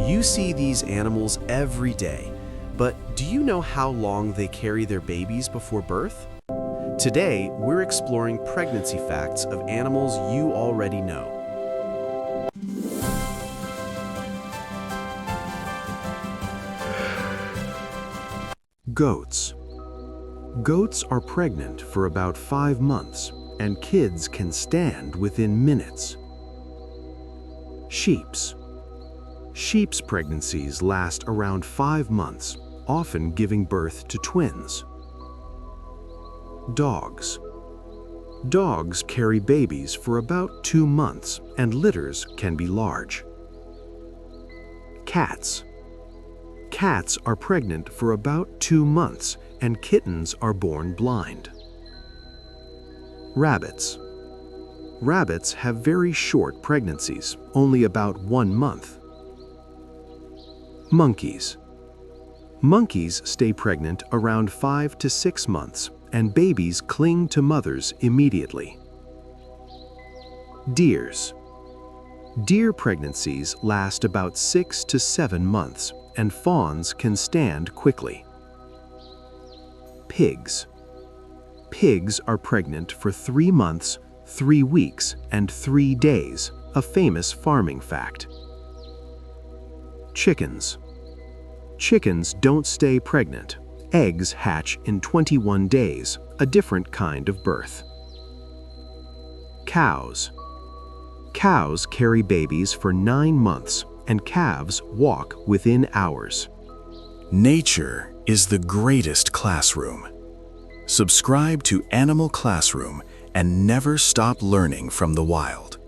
You see these animals every day, but do you know how long they carry their babies before birth? Today, we're exploring pregnancy facts of animals you already know. Goats. Goats are pregnant for about 5 months, and kids can stand within minutes. Sheeps. Sheep's pregnancies last around 5 months, often giving birth to twins. Dogs. Dogs carry babies for about 2 months, and litters can be large. Cats. Cats are pregnant for about 2 months, and kittens are born blind. Rabbits. Rabbits have very short pregnancies, only about 1 month. Monkeys. Monkeys stay pregnant around 5 to 6 months, and babies cling to mothers immediately. Deers. Deer pregnancies last about 6 to 7 months, and fawns can stand quickly. Pigs. Pigs are pregnant for 3 months, 3 weeks, and 3 days, a famous farming fact. Chickens. Chickens don't stay pregnant. Eggs hatch in 21 days, a different kind of birth. Cows. Cows carry babies for 9 months, and calves walk within hours. Nature is the greatest classroom. Subscribe to Animal Classroom and never stop learning from the wild.